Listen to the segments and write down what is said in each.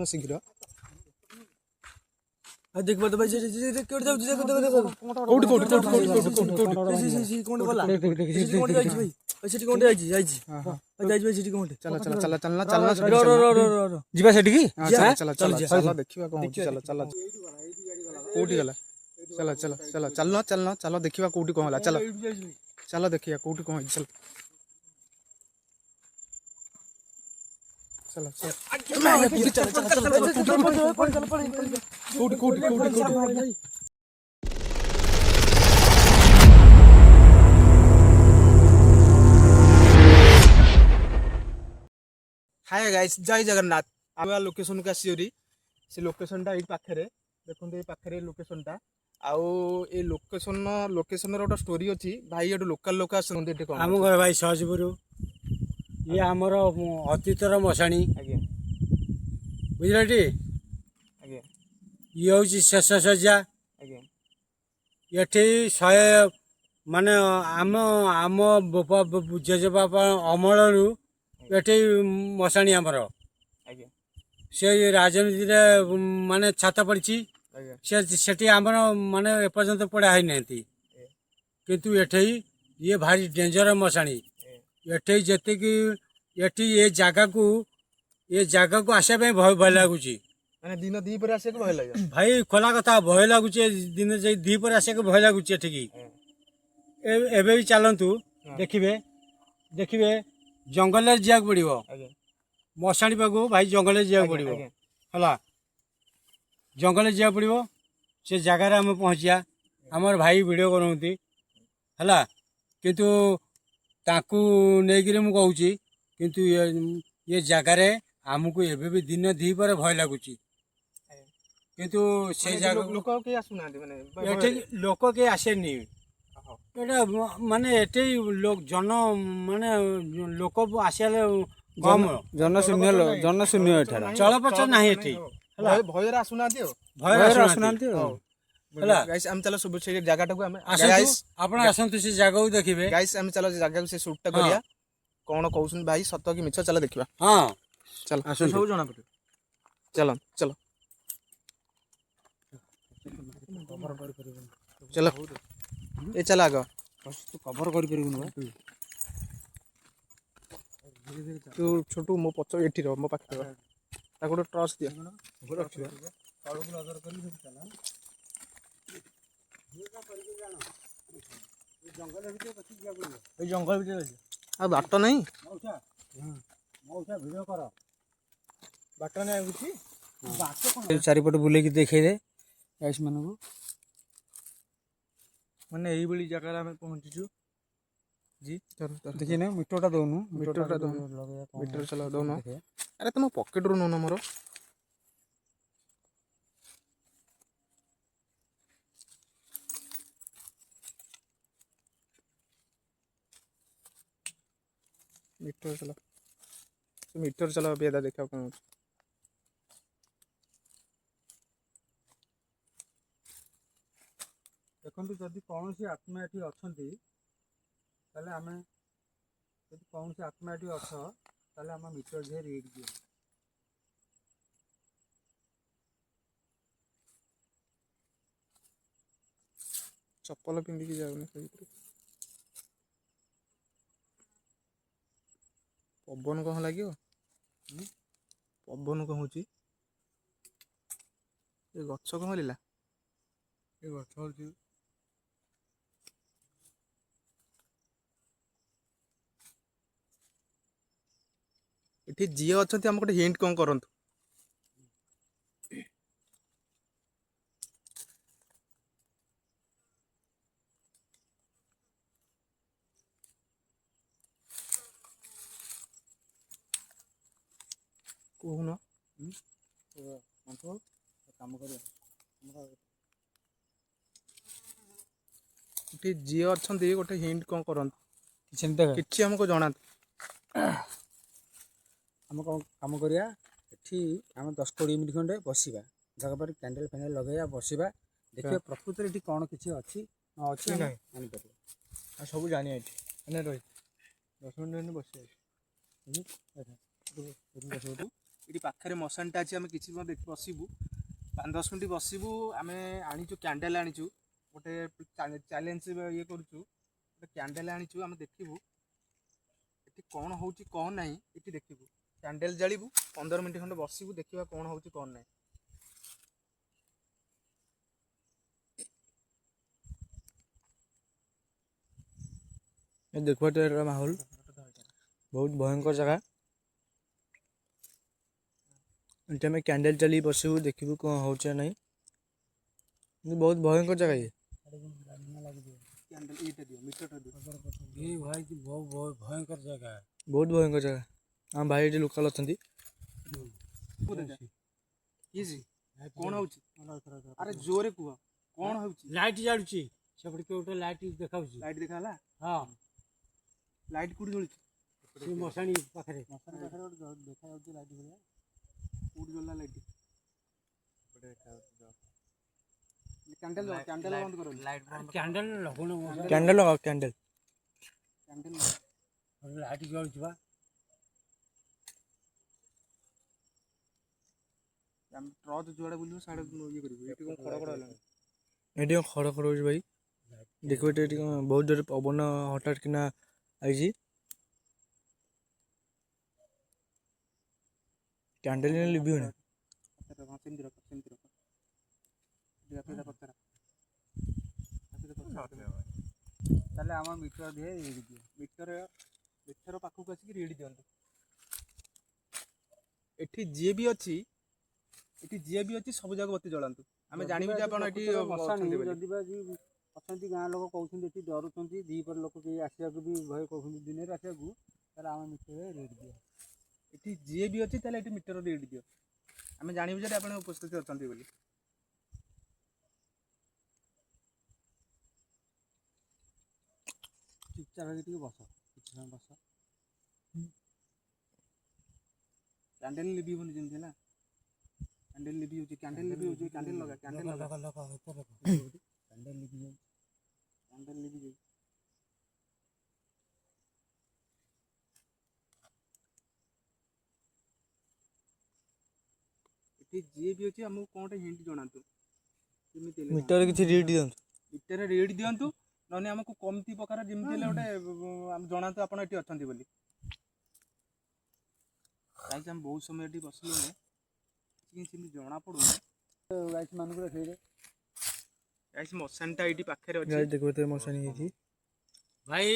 शीघ्र देखो तो भाई कोड जाउ देखो देखो code code code code code code गला कोड जाई भाई सेठी कोड जाई जाई जाई भाई सेठी कोड चला चला चला चलना चलना रो जीवा सेठी की चला चला चला देखिबा कोन होची चला चला कोठी गला चला चला चला चलना चलना चलो देखिबा कोठी कोन होला चला चला देखिया कोठी कोन होची चला हाय गाइस जय जगन्नाथ आम लोकेशन को आसी से लोकेशन टा पाखे देखो ये पाखे लोकेशन टा आउ ए लोकेशन रो स्टोरी अच्छी भाई एटू लोकल लोक आसते आम घर भाई सहजपुर ये आमर अतीतर मशाणी बुझल टी ये हूँ शेष सज्जा ये शहे माने आम आम जेजेबापा अमल ये मशाणी आमर से राजनीति माने छाता पड़ी से आमर माने एपर्यंत पढ़ा है नहीं किंतु ये भारी डेंजर मशाणी ये जति ये जगह को आसा भय लगुच दिन दी पर आसे भय लगे भाई खोला कथा भय लगुच दिन दी पर आसे भय लगुच एबे भी चलतु देखिए देखिए जंगल जा पड़ो मशाणी पाखु भाई जंगल जा पड़ो है जंगल जा पड़ो से जगार आम पहुँचा आमर भाई वीडियो बनाती है किंतु ताकू नहीं मु कहूँ किंतु ये जगार आमको एबे भी दिन दी पर भय लगुच किंतु से लोक के आसुना माने लोक के आसेनी माने जन माने लोक आसिया कम जनशून्य चलप्रचल ना भयर आसुना भयर आसुना गाइस हम चलो सब से जगह को हम गाइस आपण आसंतु से जगह को देखिबे गाइस हम चलो जगह को से शूट टा करिया कोन कहउछन भाई सत्य की मिछ चलो देखिबा हां चल आसंतु सब जणा पड़े चलो चलो चलो ए चला आगे तू कवर कर परबुन तू छोटू मो पछ एठी रो मो पाखे रो ताको ट्रस्ट दिया गोड़ रखिबा तळु को नजर करी चला जंगल भीतर बाट नहीं बाट नहीं चारिपट बुले देखे दे गाइस मान को माने यही जगह आम पहुंचीचु जी देखिए ना मीटरटा दौनु मीटर चला दौन अरे तुम पॉकेट रू नौन मोर मीटर चला बेदा देखा कौन देखो जदि कौन सी आत्मा ये अच्छा आम कौन सी आत्मा ये अच्छा आम मीटर जे रीड दिए चप्पल पिंधिकी जाऊनी पवन कौन लगे पवन कौन हो गछ कौन हल्ला ये गछ हूँ ये जी अच्छा आम गोटे हिंट कौन करूँ कहून काम कर जी अच्छा गोटे हिंट कौन करूँ कि आमको जना आम कम करिया आम 10-20 मिनट खंडे बसवा जगह पर कैंडल फैंडल लगे बसवा देखिए प्रकृति ये कौन किसी अच्छी अच्छी जापर सब जानी रही 10 मिनट बस ଏଠି ପାଖରେ ମଶାନଟା ଅଛି। ଆମେ କିଛି ସମୟ ବସିବୁ, 5-10 ମିନିଟ୍ ବସିବୁ। ଆମେ ଆଣିଛୁ କ୍ୟାଣ୍ଡେଲ୍ ଆଣିଛୁ, ଗୋଟେ ଚ୍ୟାଲେଞ୍ଜ ଇଏ କରୁଛୁ, ଗୋଟେ କ୍ୟାଣ୍ଡେଲ୍ ଆଣିଛୁ। ଆମେ ଦେଖିବୁ ଏଠି କ'ଣ ହେଉଛି କ'ଣ ନାହିଁ, ଏଠି ଦେଖିବୁ କ୍ୟାଣ୍ଡେଲ୍ ଜାଳିବୁ, 15 ମିନିଟ୍ ଖଣ୍ଡେ ବସିବୁ, ଦେଖିବା କ'ଣ ହେଉଛି କ'ଣ ନାହିଁ। देखो तो माहौल बहुत भयंकर जगह। एटे में कैंडल चली बसबू देखू कौन हो नहीं, बहुत भयंकर जगह ये। बहुत भयंकर जगह है, बहुत भयंकर जगह। हम भाई ये लोकल अच्छा କ'ଣ ହେଉଛି? ଆରେ ଜୋରେ କୁହ କ'ଣ ହେଉଛି? लाइट जालुची सेपटे के उठे लाइट देखाउची। ଲାଇଟ୍ ଦେଖା ହେଲା? हाँ ଲାଇଟ୍ କୋଉଠି ଜଳୁଛି? से मशानी पाखरे କୋଉଠି ଜଳିଲା ଲାଇଟ୍? କ୍ୟାଣ୍ଡେଲ୍ ବନ୍ଦ କର। कैंडल लगुन कैंडल लगाओ कैंडल। କ୍ୟାଣ୍ଡେଲ୍ लाइट जलुची बा। ଟର୍ଚ୍ଚ ଯୁଆଡ଼େ ବୁଲିବ ସାଡ଼େ ଇଏ କରିବୁ। ଏଠି କ'ଣ ଖଡ଼ ଖଡ଼ ହେଲାଣି? ये खड़ खड़ हो भाई देखो ये बहुत जोर पवन हठात किना आई कैंडल लिभी होने ସେମିତି ରଖ, ସେମିତି ରଖ। ତାହେଲେ ଆମ ମିଟର ଦିଏ ରିଡ୍ ଦିଅ। ମିଟର ପାଖକୁ ଆସିକି ରିଡ୍ ଦିଅନ୍ତୁ। ଏଠି ଯିଏ ବି ଅଛି ସବୁ ଜାଗା ବତି ଜଳାନ୍ତୁ। ଆମେ ଜାଣିବୁ ଯେ ଆପଣ ଏଠି ଅଛନ୍ତି ବୋଲି। ଯଦି ବା ଅଛନ୍ତି ଗାଁ ଲୋକ କହୁଛନ୍ତି ଏଠି ଡରୁଛନ୍ତି, ଦିପର ଲୋକ କେହି ଆସିବାକୁ ବି ଭୟ କରୁଛନ୍ତି ଦିନରେ ଆସିବାକୁ, ତାହେଲେ ଆମ ମିଟରରେ ରେଟ୍ ଦିଅ। ଏଠି ଯିଏ ବି ଅଛି ତାହେଲେ ଏଠି ମିଟର ରିଡ୍ ଦିଅ। ଆମେ ଜାଣିବୁ ଯେ ଆପଣ ଉପସ୍ଥିତ ଅଛନ୍ତି ବୋଲି। ଚୁପଚାପ ହେଇକି ଟିକେ ବସ, କିଛି ସମୟ ବସ। କ୍ୟାଣ୍ଡେଲ୍ ଲିଭିବନି ଯେମିତି ହେଲା। କ୍ୟାଣ୍ଡେଲ୍ ଲିଭି ହେଉଛି, କ୍ୟାଣ୍ଡେଲ୍ ଲିଭି ହେଉଛି। କ୍ୟାଣ୍ଡେଲ୍ ଲଗା, କ୍ୟାଣ୍ଡେଲ୍ ଲଗା। କ୍ୟାଣ୍ଡେଲ୍ ଲିଭି ଯାଉଛି। କ୍ୟାଣ୍ଡେଲ୍ ଲିଭି ଯାଉଛି। ଏଠି ଯିଏ ବି ଅଛି ଆମକୁ କ'ଣ ଗୋଟେ ହିଣ୍ଟ ଜଣାନ୍ତୁ। ଯେମିତି ହେଲେ मीटर किसी रीड दियंतु। ମିଟରରେ ରିଡ୍ ଦିଅନ୍ତୁ, ନହେଲେ ଆମକୁ କମତି ପ୍ରକାର ଯେମିତି ହେଲେ ଗୋଟେ ଜଣାନ୍ତୁ ଆପଣ ଏଠି ଅଛନ୍ତି ବୋଲି। କାହିଁକି ଆମେ ବହୁତ ସମୟ ଏଠି ବସିଲୁଣି, କିଛି ସେମିତି ଜଣା ପଡ଼ୁନି। ଗାଈ ମାନଙ୍କୁ ଦେଖେଇଦେ। ଗାଇସ୍ ମଶାନଟା ଏଇଠି ପାଖରେ ଅଛି। गाइस देखो तो मशानी है ଭାଇ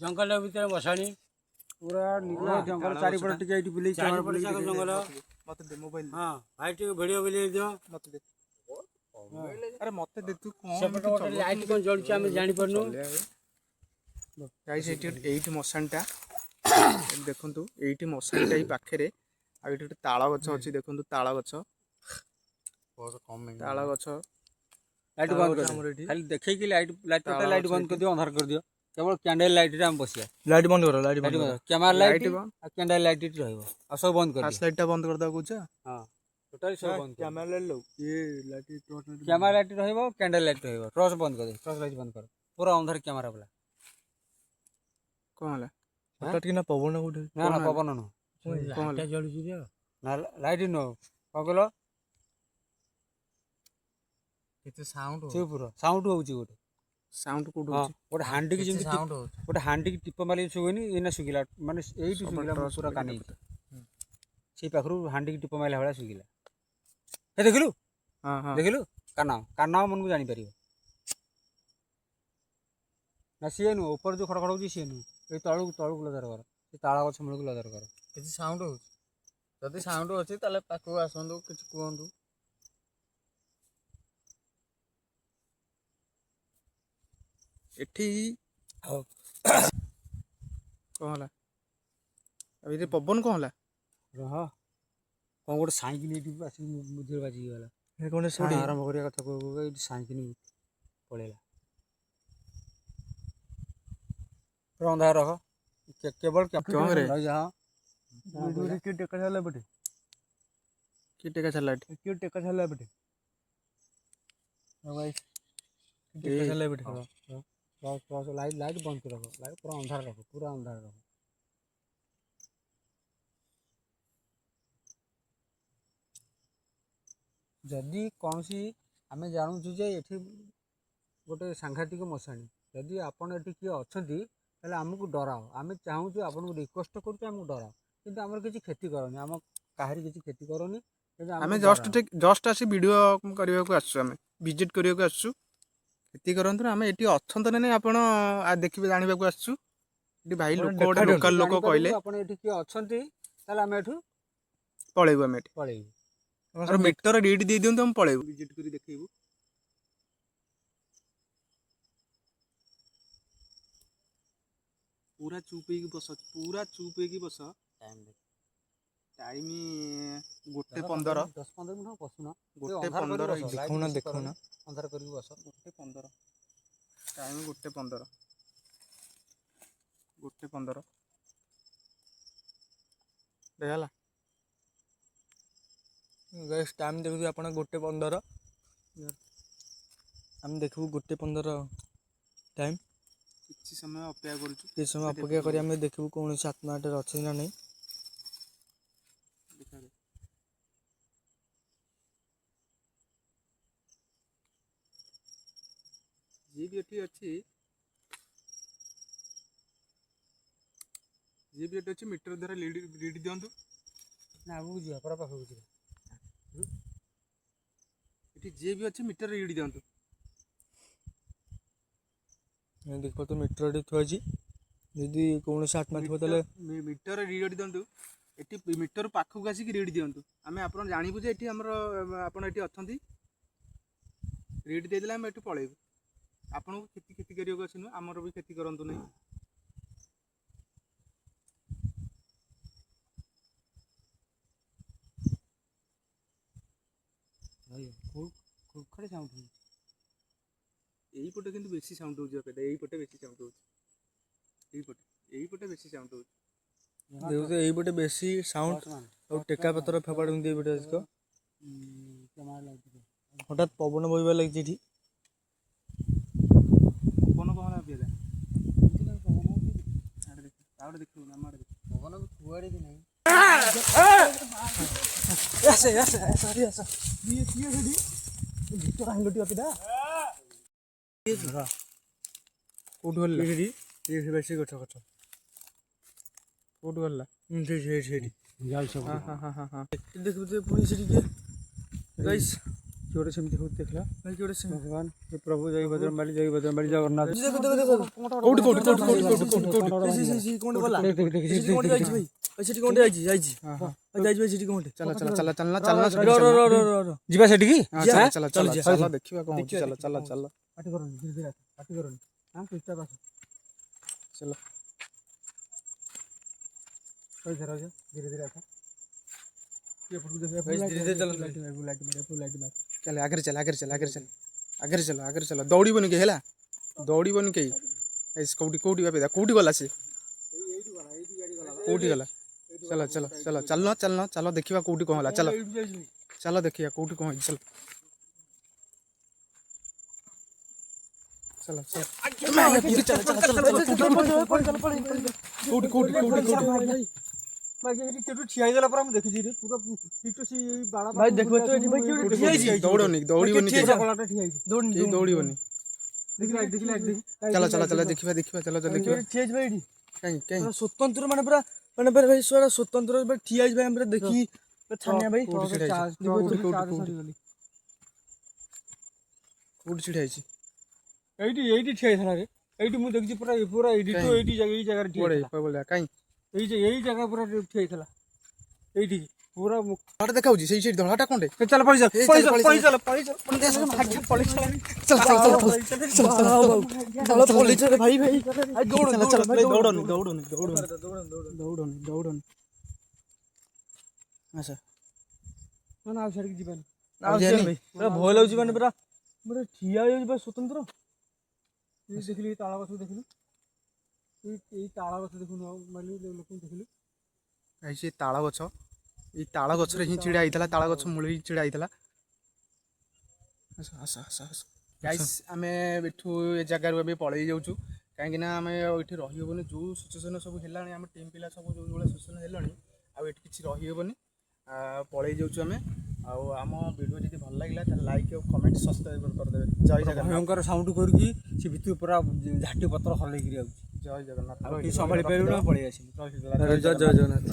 ଜଙ୍ଗଲ ଭିତରେ ବସାଣି ପୁରା ନିର ଜଙ୍ଗଲ ତାଳ ଚାରିପଟ ଗଛଟା। ଟିକେ ଏଇଠି ବୁଲେଇ ଚାରିପଟ ଯାକ ଜଙ୍ଗଲ। ମତେ ଦେ ମୋବାଇଲ। ହଁ ଭାଇ ଟିକେ ଭିଡ଼ିଓ ବୁଲେଇ ଦିଅ। ମତେ ଦେ। ଆରେ ମତେ ଦେ, ତୁ କ'ଣ ସେପଟେ ଗୋଟେ ଲାଇଟ୍ କ'ଣ ଜଳୁଛି ଆମେ ଜାଣିପାରୁନୁ। ଗାଇସ୍ ଏଇଠି ମଶାନଟା ଦେଖନ୍ତୁ, ଏଇଠି ମଶାନଟା ଏଇ ପାଖରେ। ଆଉ ଏଇଠି ଗୋଟେ ତାଳ ଗଛ ଅଛି, ଦେଖନ୍ତୁ ତାଳ ଗଛ। ତାଳ ଗଛ ଲାଇଟ୍ ବନ୍ଦ କରିଦିଅ, ଖାଲି ଦେଖେଇକି ଲାଇଟ୍ ଟୋଟାଲ ଲାଇଟ୍ ବନ୍ଦ କରିଦିଅ, ଅନ୍ଧାର କରିଦିଅ। କେବଳ କ୍ୟାଣ୍ଡେଲ ଲାଇଟ୍ରେ ଆମେ ବସିବା। लाइट बंद करो, लाइट बंद करो। କ୍ୟାମେରା ଲାଇଟ୍ ଲାଇଟ୍ ବନ୍ଦ। ଆଉ କ୍ୟାଣ୍ଡେଲ ଲାଇଟ୍ ରହିବ, ଆଉ ସବୁ ବନ୍ଦ କରିଦିଅ। ଫ୍ଲାସ୍ ଲାଇଟ୍ଟା ବନ୍ଦ କରିଦେବା କହୁଛ? ହଁ ଟୋଟାଲି ସବୁ ବନ୍ଦ କରିଦିଅ। କ୍ୟାମେରା ଲାଇଟ୍ लो ये light torch light camera light ରହିବ, କ୍ୟାଣ୍ଡେଲ ଲାଇଟ୍ ରହିବ। ଟର୍ଚ୍ଚ ବନ୍ଦ କରିଦିଅ, ଟର୍ଚ୍ଚ ଲାଇଟ୍ ବନ୍ଦ କର, ପୁରା ଅନ୍ଧାର କ୍ୟାମେରା ବାଲା। କ'ଣ ହେଲା? हठात किना पवन उठे ନା ନା ପବନ ନୁହଁ, କ'ଣ ହେଲା? ଜଳୁଛି ନା ଲାଇଟ୍ ନୁହଁ। କ'ଣ କହିଲ? କେତେ ସାଉଣ୍ଡ ଚୁପ୍ ରହ, ସାଉଣ୍ଡ ହଉଛି ଗୋଟେ। ସାଉଣ୍ଡ କୋଉଠି ହଁ ହଉଛି? ଗୋଟେ ହାଣ୍ଡିକି ଯେମିତି ଗୋଟେ ହାଣ୍ଡିକି ଟିପ ମାରିକି ଶୁଭେନି, ଏଇନା ଶୁଖିଲା, ମାନେ ଏଇଠୁ ଶୁଖିଲା ପୁରା କାନେଇ ସେଇ ପାଖରୁ ହାଣ୍ଡିକି ଟିପ ମାରିଲା ଭଳିଆ ଶୁଖିଲା। ଏ ଦେଖିଲୁ, ହଁ ହଁ ଦେଖିଲୁ କାନ ମନକୁ ଜାଣିପାରିବ। ନା ସିଏ ନୁହଁ, ଉପରେ ଯୋଉ ଖଡ଼ ଖଡ଼ ହଉଛି ସିଏ ନୁହଁ, ଏଇ ତଳକୁ ଲଜାର କର, ସେ ତାଳ ଗଛ ମୂଳକୁ ଲଜାର କର। କିଛି ସାଉଣ୍ଡ ହଉଛି? ଯଦି ସାଉଣ୍ଡ ଅଛି ତାହେଲେ ପାଖକୁ ଆସନ୍ତୁ, କିଛି କୁହନ୍ତୁ। ଏଠି ହଉ କ'ଣ ହେଲା? ଆଉ ଏଠି ପବନ କ'ଣ ହେଲା? ରହ, କ'ଣ ଗୋଟେ ସାଇଁକି ନେଇକି ଆସିକି ମୁଝିରେ ବାଜିକି ଗଲା। ये कौन साड़ी ଆରମ୍ଭ କରିବା କଥା କହୁ ଏଇଠି ସାଇଁକି ପଳେଇଲା। ପୁରା ଅନ୍ଧାର ରହ, କେବଳ କ୍ୟାମେରା ରହିଯା। की टेका चला बेटे, କି ଟେକା ଛାଡ଼ିଲା ଏଠି? की टेका चला बेटे। भाई टेका चला बेटे। लाइट बंद कर रख, लाइट पूरा अंधार रख, पूरा अंधार रख। जदि कौन सी आम जानूँ जे ये गोटे सांघातिक मशाणी जदि आपड़ ये किए अच्छा आमको डराओ आम चाहूँ आपको रिक्वेस्ट करूँ डराओ कि आम किसी क्षति करनी आम कहार किसी क्षति करनी आमे जस्ट आसी वीडियो करने को आसु आमे विजिट करने को आसु खेती करंतु आमे एटी अछंत नै आपण देखिबे जानिबा को आसु एटी भाई लोक गोटे लोकल लोक कहले आपण एटी किए अछंती ताले आमे एठू पळेबु आमे एटी पळेबु और मीटर रीड दे दियंतु हम पळेबु विजिट करी देखैबु पूरा चुप की बस पूरा चुप की बस टाइम गोटे 15 10-15 मिनट पसुना गोटे 15 देखौना देखौना अंधार करी बस गोटे 15 टाइम गोटे 15 गोटे 15 देखला गाइस टाइम देखु आपण गोटे 15 हम देखबू गोटे 15 टाइम किछि समय अपेक्षा करछु किछि समय अपेक्षा करी हम देखबू कोन से आत्मा टे अछि ना नहीं जी भी एठी अछि जी भी एठी अछि मीटर द्वारा रीड दियंतु ना आगु जिया पर पाखु जिया एठी जे भी अछि मीटर रीड दियंतु देखो तो मीटर टे थुआ छी यदि कोन से आत्मा थो तले मीटर रीड दियंतु एठी मीटर पाखु आसी रीड दियंतु आमे आपण जानिबु जे एठी हमर आपण एठी अछंती रीड दे देला हम एठी पळेबु आपण को खेती खेती करियो गछनु हमर भी खेती करंतु नै भाई खूब खड़े साउंड एही पटे किंतु बेसी साउंड होउछ अपेदा एही पटे बेसी साउंड होउछ एही पटे बेसी साउंड होउछ देखो तो एही बटे बेसी साउंड और टेका पत्र फेपाड़ दे बटे इसको कैमरा लाइट हठात पवन बहिबा लागि छी कोन कोन अपेदा आड़ देख आड़ देखु ना मार देख पवन कुआड़े भी नहीं ऐसे ऐसे ऐसे ऐसे ये रेडी भितर आंगटी अपेदा कोड हल्ला रेडी ये बेसी गछ गछ कोड गल्ला ठीक जाल सब हां हां हां हां देखो तो पुलिस के गाइस जोड़े सेमती हो देखला भाई जोड़े से भगवान हे प्रभु जय बजरंबली जगन्नाथ देखो देखो देखो code code code code code code C code बोला देख देख देख कोड जाई भाई ऐसे कोड जाई जाई हां जाई भाई सिटी कोड चला चला चला चलना चलना रो जीवा सेठी की चला चला चला चला देखिबा कोन चला चला चला पाटी करन धीरे धीरे पाटी करन हां चुपचाप आस चलो कोई धरो धीरे धीरे आस ये फोटो देख भाई धीरे धीरे चल लाइट मार चल आगे चल आगे चल आगे चल आगे चल दौड़ीबनी के हैला दौड़ीबनी के एस कोडी कोडी बापेदा कोडी गला से कोडी गला चलो चलो चलो चलना चलना चलो देखिबा कोडी कोन होला चलो चलो देखिया कोडी कोन चल चलो चलो कोडी कोडी कोडी केटू ठिया देला पर हम देखि रे पूरा पिटो सी बाड़ा भाई देखो तो एठी भाई केटू ठिया छी दौड़ोनी दौड़ीबनी के कोलाटा ठिया छी दौड़ीबनी देख लाइट चलो चलो चलो देखिबा देखिबा चलो चलो देखिबा ठिया भाई एठी कहीं कहीं स्वतंत्र माने पूरा भाई सोरा स्वतंत्र भाई ठिया भाई हमरा देखि छानिया भाई कोड छिड़ाई छी एठी ठिया थला रे एठी मु देखि पूरा पूरा एठी तो एठी जगह ठिया पड़े बोले कहीं यही जगह पूरा ठिया थला एठी पूरा धड़ा देखाउची सही सही धड़ाटा कोंडे चल पड़ी चल पड़ी चल पड़ी चल भाई भाई दौड़ोनी अच्छा ना आ छाड़ी जीवन पूरा भय लागुची माने पूरा पूरा ठिया होई बा स्वतंत्र ये देखली ताला गछ देखली ये ताला गछ देखुन माने लोक देखली ऐसे ताला गछ ई ताला गछ रे ही चिड़ा आइतला ताला गछ मूल ही चिड़ा आइतला अच्छा अच्छा अच्छा गाइस आमे बेठू ए जगह रे पळै जाउछु काहे ना आमे एठी रहि होबनी जो सिचुएशन सब हेलानी आमे टीम पिला सब जो जोला सिचुएशन हेलानी आ एठी किछि रहि होबनी पळै जाउछु आमे ଆଉ ଆମ ଭିଡ଼ିଓ ଯଦି ଭଲ ଲାଗିଲା ତାହେଲେ ଲାଇକ୍ ଆଉ କମେଣ୍ଟ ସବସ୍କ୍ରାଇବ୍ କରିଦେବେ। ଜୟ ଜଗନ୍ନାଥ। ଭୟଙ୍କର ସାଉଣ୍ଡ କରିକି ସେ ଭିତରୁ ପୁରା ଝାଟି ପତ୍ର ହଲେଇକିରି ଆଉଛି। ଜୟ ଜଗନ୍ନାଥ। ଆଉ କିଛି ସମ୍ଭାଳି ପାରିବୁ ନା ପଳେଇ ଆସିଲି। ଜୟ ଜଗନ୍ନାଥ।